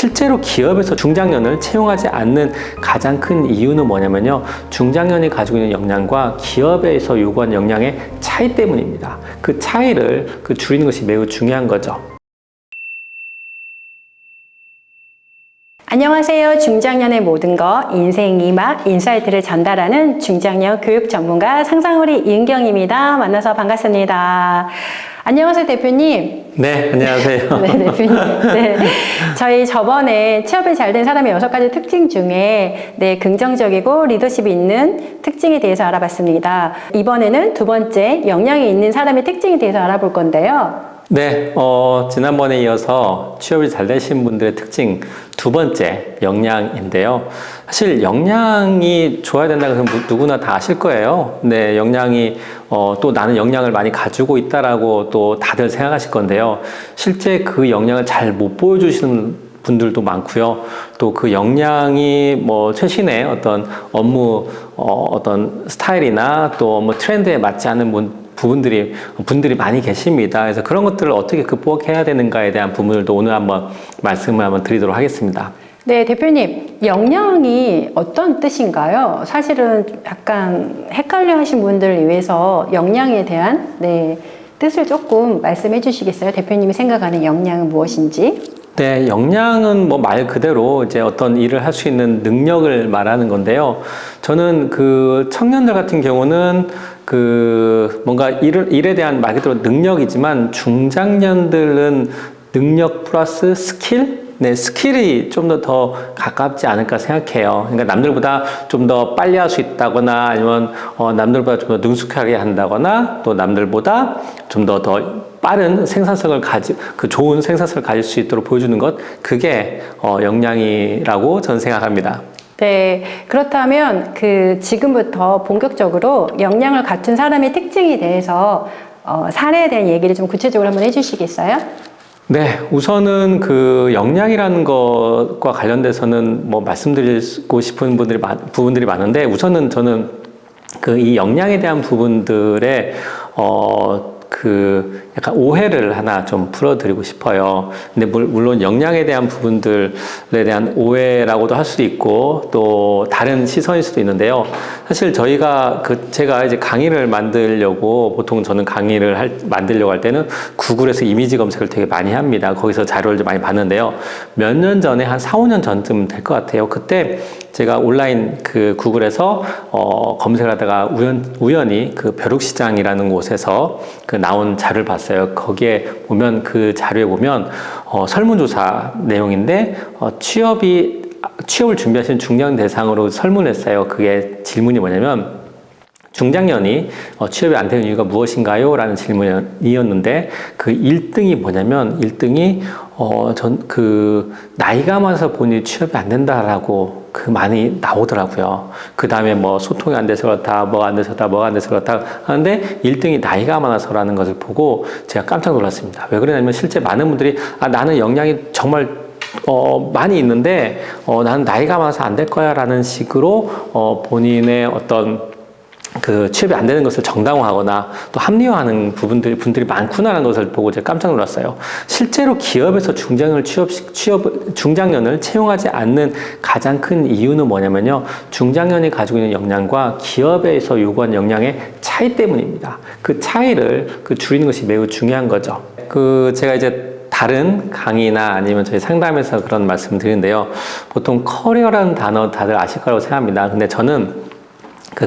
실제로 기업에서 중장년을 채용하지 않는 가장 큰 이유는 뭐냐면요. 중장년이 가지고 있는 역량과 기업에서 요구하는 역량의 차이 때문입니다. 그 차이를 줄이는 것이 매우 중요한 거죠. 안녕하세요. 중장년의 모든 것, 인생 이막, 인사이트를 전달하는 중장년 교육 전문가 상상우리 이은경입니다. 만나서 반갑습니다. 안녕하세요, 대표님. 네, 안녕하세요. 네, 대표님. 네. 저희 저번에 취업이 잘 된 사람의 6가지 특징 중에 긍정적이고 리더십이 있는 특징에 대해서 알아봤습니다. 이번에는 두 번째, 역량이 있는 사람의 특징에 대해서 알아볼 건데요. 네, 지난번에 이어서 취업이 잘 되신 분들의 특징 두 번째, 역량인데요. 사실 역량이 좋아야 된다는 것은 누구나 다 아실 거예요. 네, 역량이, 또 나는 역량을 많이 가지고 있다라고 또 다들 생각하실 건데요. 실제 그 역량을 잘 못 보여주시는 분들도 많고요. 또 그 역량이 최신의 어떤 업무, 어떤 스타일이나 또 업무 트렌드에 맞지 않는 분들이 많이 계십니다. 그래서 그런 것들을 어떻게 극복해야 되는가에 대한 부분들도 오늘 한번 말씀을 한번 드리도록 하겠습니다. 네, 대표님, 역량이 어떤 뜻인가요? 사실은 약간 헷갈려 하신 분들을 위해서 역량에 대한 뜻을 조금 말씀해 주시겠어요? 대표님이 생각하는 역량은 무엇인지? 네, 역량은 말 그대로 이제 어떤 일을 할 수 있는 능력을 말하는 건데요. 저는 그 청년들 같은 경우는 뭔가 일에 대한 말 그대로 능력이지만 중장년들은 능력 플러스 스킬? 네, 스킬이 좀 더 가깝지 않을까 생각해요. 그러니까 남들보다 좀 더 빨리 할 수 있다거나 아니면 남들보다 좀 더 능숙하게 한다거나 또 남들보다 좀 더 빠른 생산성을 좋은 생산성을 가질 수 있도록 보여주는 것, 그게 역량이라고 저는 생각합니다. 네, 그렇다면 지금부터 본격적으로 역량을 갖춘 사람의 특징에 대해서 사례에 대한 얘기를 좀 구체적으로 한번 해주시겠어요? 네, 우선은 그 역량이라는 것과 관련돼서는 말씀드리고 싶은 부분들이 많은데, 우선은 저는 이 역량에 대한 부분들의 약간 오해를 하나 좀 풀어드리고 싶어요. 근데 물론 역량에 대한 부분들에 대한 오해라고도 할 수도 있고 또 다른 시선일 수도 있는데요. 사실 제가 이제 강의를 만들려고, 보통 저는 강의를 만들려고 할 때는 구글에서 이미지 검색을 되게 많이 합니다. 거기서 자료를 많이 봤는데요. 몇 년 전에 한 4, 5년 전쯤 될 것 같아요. 그때 제가 온라인 검색에서 검색을 하다가 우연히 벼룩시장이라는 곳에서 나온 자료를 봤어요. 거기에 보면, 그 자료에 보면 설문조사 내용인데 취업을 준비하시는 중장년 대상으로 설문했어요. 그게 질문이 뭐냐면, 중장년이 취업이 안 되는 이유가 무엇인가요? 라는 질문이었는데, 그 1등이 뭐냐면, 1등이 나이가 많아서 본인이 취업이 안 된다라고 많이 나오더라고요. 그 다음에 소통이 안 돼서 그렇다, 뭐가 안 돼서 그렇다 하는데, 1등이 나이가 많아서라는 것을 보고 제가 깜짝 놀랐습니다. 왜 그러냐면, 실제 많은 분들이 나는 역량이 정말 많이 있는데 나는 나이가 많아서 안 될 거야 라는 식으로 본인의 어떤 취업이 안 되는 것을 정당화하거나 또 합리화하는 분들이 많구나라는 것을 보고 제가 깜짝 놀랐어요. 실제로 기업에서 중장년을 채용하지 않는 가장 큰 이유는 뭐냐면요. 중장년이 가지고 있는 역량과 기업에서 요구하는 역량의 차이 때문입니다. 그 차이를 줄이는 것이 매우 중요한 거죠. 제가 이제 다른 강의나 아니면 저희 상담에서 그런 말씀 드리는데요. 보통 커리어라는 단어 다들 아실 거라고 생각합니다. 근데 저는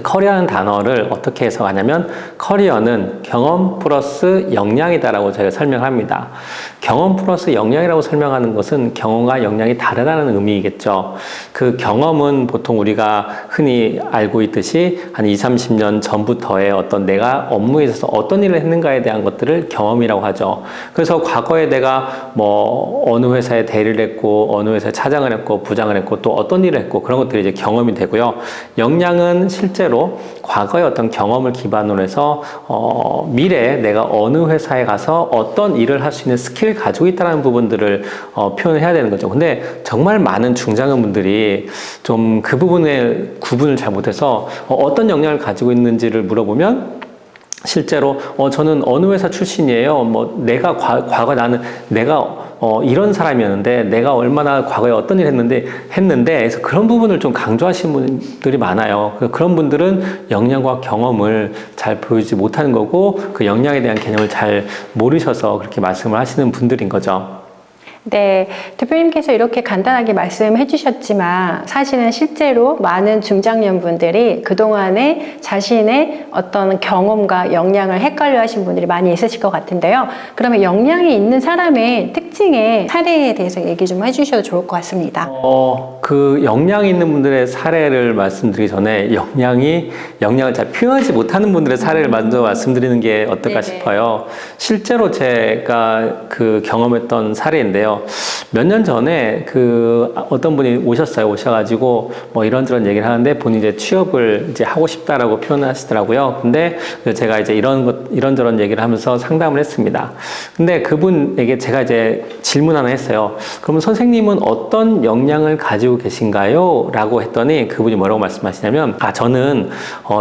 커리어라는 단어를 어떻게 해석하냐면, 커리어는 경험 플러스 역량이다라고 저희가 설명합니다. 경험 플러스 역량이라고 설명하는 것은 경험과 역량이 다르다는 의미이겠죠. 그 경험은 보통 우리가 흔히 알고 있듯이 한 20, 30년 전부터의 어떤 내가 업무에 있어서 어떤 일을 했는가에 대한 것들을 경험이라고 하죠. 그래서 과거에 내가 어느 회사에 대리를 했고, 어느 회사에 차장을 했고, 부장을 했고, 또 어떤 일을 했고, 그런 것들이 이제 경험이 되고요. 역량은 실제로 과거의 어떤 경험을 기반으로 해서 미래에 내가 어느 회사에 가서 어떤 일을 할 수 있는 스킬을 가지고 있다는 부분들을 표현을 해야 되는 거죠. 근데 정말 많은 중장년분들이 좀 그 부분의 구분을 잘 못해서 어떤 역량을 가지고 있는지를 물어보면, 실제로 저는 어느 회사 출신이에요. 내가 과거 나는 내가 이런 사람이었는데 내가 얼마나 과거에 어떤 일을 했는데 그래서 그런 부분을 좀 강조하시는 분들이 많아요. 그런 분들은 역량과 경험을 잘 보여주지 못하는 거고 그 역량에 대한 개념을 잘 모르셔서 그렇게 말씀을 하시는 분들인 거죠. 네, 대표님께서 이렇게 간단하게 말씀해 주셨지만 사실은 실제로 많은 중장년분들이 그동안에 자신의 어떤 경험과 역량을 헷갈려 하신 분들이 많이 있으실 것 같은데요. 그러면 역량이 있는 사람의 특징의 사례에 대해서 얘기 좀 해주셔도 좋을 것 같습니다. 그 역량이 있는 분들의 사례를 말씀드리기 전에 역량을 잘 표현하지 못하는 분들의 사례를 먼저 말씀드리는 게 어떨까 네네. 싶어요. 실제로 제가 그 경험했던 사례인데요. 몇 년 전에 어떤 분이 오셔가지고 뭐 이런저런 얘기를 하는데 본인이 이제 취업을 이제 하고 싶다라고 표현을 하시더라고요. 근데 제가 이제 이런저런 얘기를 하면서 상담을 했습니다. 근데 그분에게 제가 이제 질문 하나 했어요. 그러면 선생님은 어떤 역량을 가지고 계신가요? 라고 했더니 그분이 뭐라고 말씀하시냐면, 저는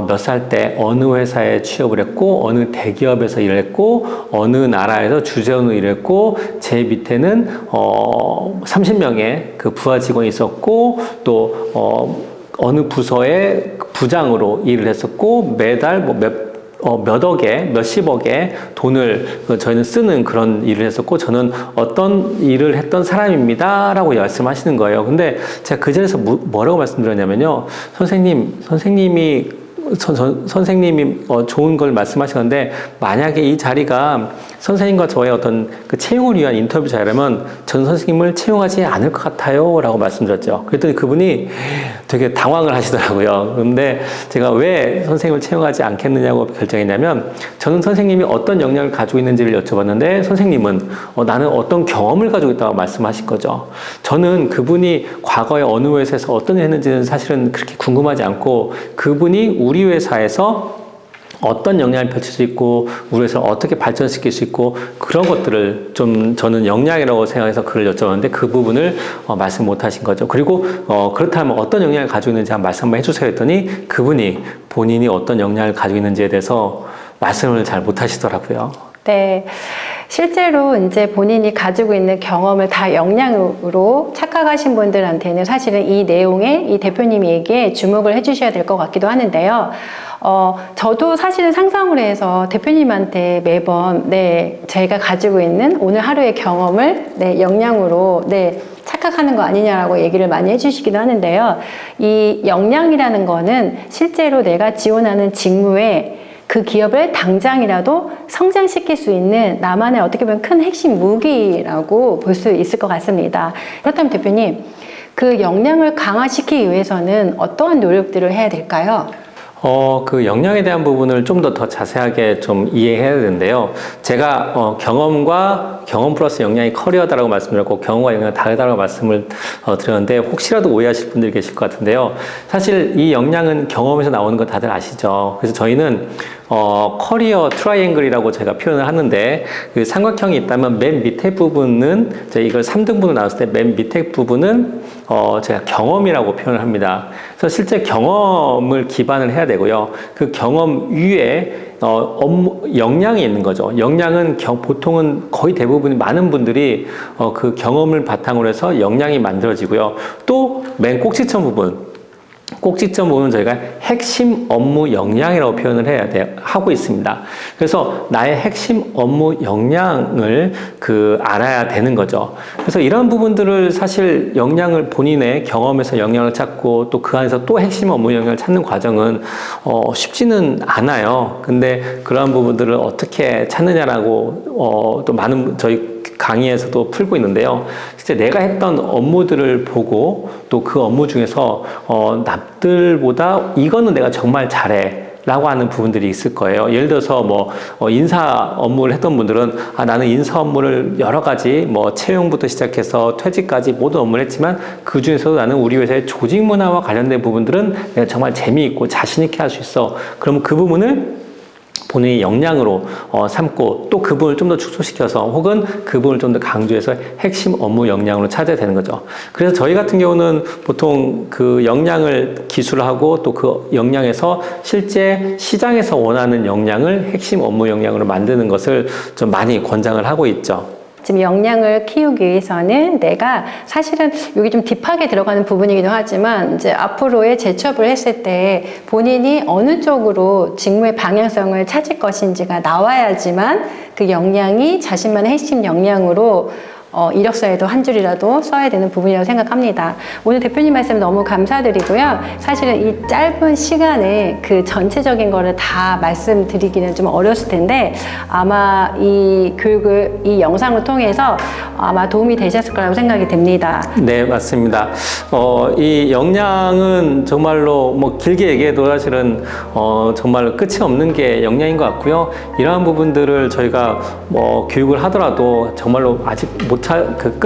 몇 살 때 어느 회사에 취업을 했고, 어느 대기업에서 일을 했고, 어느 나라에서 주재원으로 일을 했고, 제 밑에는 30명의 그 부하 직원이 있었고, 또 어느 부서의 부장으로 일을 했었고, 매달 몇 억에, 몇십억의 돈을 저희는 쓰는 그런 일을 했었고, 저는 어떤 일을 했던 사람입니다. 라고 말씀하시는 거예요. 근데 제가 그 자리에서 뭐라고 말씀드렸냐면요. 선생님이 좋은 걸 말씀하시는데, 만약에 이 자리가 선생님과 저의 어떤 그 채용을 위한 인터뷰 자리라면 전 선생님을 채용하지 않을 것 같아요. 라고 말씀드렸죠. 그랬더니 그분이 되게 당황을 하시더라고요. 그런데 제가 왜 선생님을 채용하지 않겠느냐고 결정했냐면, 저는 선생님이 어떤 역량을 가지고 있는지를 여쭤봤는데, 선생님은 나는 어떤 경험을 가지고 있다고 말씀하신 거죠. 저는 그분이 과거에 어느 회사에서 어떤 일을 했는지는 사실은 그렇게 궁금하지 않고, 그분이 우리 회사에서 어떤 역량을 펼칠 수 있고 우리 회사를 어떻게 발전시킬 수 있고 그런 것들을 좀 저는 역량이라고 생각해서 그를 여쭤봤는데 그 부분을 말씀 못 하신 거죠. 그리고 그렇다면 어떤 역량을 가지고 있는지 한번 말씀 한번 해주세요 했더니 그분이 본인이 어떤 역량을 가지고 있는지에 대해서 말씀을 잘 못 하시더라고요. 네. 실제로 이제 본인이 가지고 있는 경험을 다 역량으로 착각하신 분들한테는 사실은 이 내용에 이 대표님 얘기에 주목을 해주셔야 될 것 같기도 하는데요. 저도 사실은 상상을 해서 대표님한테 매번, 제가 가지고 있는 오늘 하루의 경험을, 역량으로, 착각하는 거 아니냐라고 얘기를 많이 해주시기도 하는데요. 이 역량이라는 거는 실제로 내가 지원하는 직무에 그 기업을 당장이라도 성장시킬 수 있는 나만의 어떻게 보면 큰 핵심 무기라고 볼 수 있을 것 같습니다. 그렇다면 대표님, 그 역량을 강화시키기 위해서는 어떠한 노력들을 해야 될까요? 그 역량에 대한 부분을 좀 더 자세하게 좀 이해해야 되는데요. 제가 경험 플러스 역량이 커리어다라고 말씀드렸고 경험과 역량은 다르다라고 말씀을 드렸는데 혹시라도 오해하실 분들이 계실 것 같은데요. 사실 이 역량은 경험에서 나오는 거 다들 아시죠. 그래서 저희는 커리어 트라이앵글이라고 제가 표현을 하는데 그 삼각형이 있다면 맨 밑에 부분은 제가 이걸 3등분으로 나눴을 때 맨 밑에 부분은 제가 경험이라고 표현을 합니다. 그래서 실제 경험을 기반을 해야 되고요. 그 경험 위에 역량이 있는 거죠. 역량은 보통은 거의 대부분 많은 분들이 그 경험을 바탕으로 해서 역량이 만들어지고요. 또 맨 꼭지점 부분은 저희가 핵심 업무 역량이라고 표현을 하고 있습니다. 그래서 나의 핵심 업무 역량을 알아야 되는 거죠. 그래서 이런 부분들을 사실 본인의 경험에서 역량을 찾고 또 그 안에서 또 핵심 업무 역량을 찾는 과정은 쉽지는 않아요. 근데 그러한 부분들을 어떻게 찾느냐라고 또 많은 저희 강의에서도 풀고 있는데요. 실제 내가 했던 업무들을 보고 또 그 업무 중에서 남들보다 이거는 내가 정말 잘해 라고 하는 부분들이 있을 거예요. 예를 들어서 인사 업무를 했던 분들은 나는 인사 업무를 여러 가지 채용부터 시작해서 퇴직까지 모든 업무를 했지만 그 중에서도 나는 우리 회사의 조직 문화와 관련된 부분들은 내가 정말 재미있고 자신 있게 할 수 있어. 그럼 그 부분을 본인의 역량으로 삼고 또 그 부분을 좀 더 축소시켜서 혹은 그 부분을 좀 더 강조해서 핵심 업무 역량으로 찾아야 되는 거죠. 그래서 저희 같은 경우는 보통 그 역량을 기술하고 또 그 역량에서 실제 시장에서 원하는 역량을 핵심 업무 역량으로 만드는 것을 좀 많이 권장을 하고 있죠. 지금 영양을 키우기 위해서는 내가 사실은 여기 좀 딥하게 들어가는 부분이기도 하지만 이제 앞으로의 재취업을 했을 때 본인이 어느 쪽으로 직무의 방향성을 찾을 것인지가 나와야지만 그 역량이 자신만의 핵심 역량으로 이력서에도 한 줄이라도 써야 되는 부분이라고 생각합니다. 오늘 대표님 말씀 너무 감사드리고요. 사실은 이 짧은 시간에 그 전체적인 거를 다 말씀드리기는 좀 어려웠을 텐데 아마 이 교육을 이 영상을 통해서 아마 도움이 되셨을 거라고 생각이 됩니다. 네, 맞습니다. 이 역량은 정말로 뭐 길게 얘기해도 사실은 정말 끝이 없는 게 역량인 것 같고요. 이러한 부분들을 저희가 뭐 교육을 하더라도 정말로 아직 그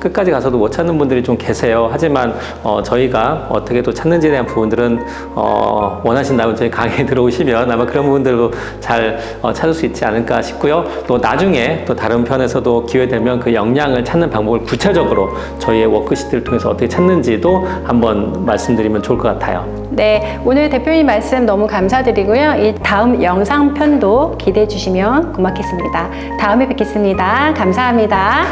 끝까지 가서도 못 찾는 분들이 좀 계세요. 하지만 저희가 어떻게 또 찾는지에 대한 부분들은 원하신다면 저희 강의에 들어오시면 아마 그런 부분들도 잘 찾을 수 있지 않을까 싶고요. 또 나중에 또 다른 편에서도 기회되면 그 역량을 찾는 방법을 구체적으로 저희의 워크시트를 통해서 어떻게 찾는지도 한번 말씀드리면 좋을 것 같아요. 네, 오늘 대표님 말씀 너무 감사드리고요. 이 다음 영상편도 기대해 주시면 고맙겠습니다. 다음에 뵙겠습니다. 감사합니다.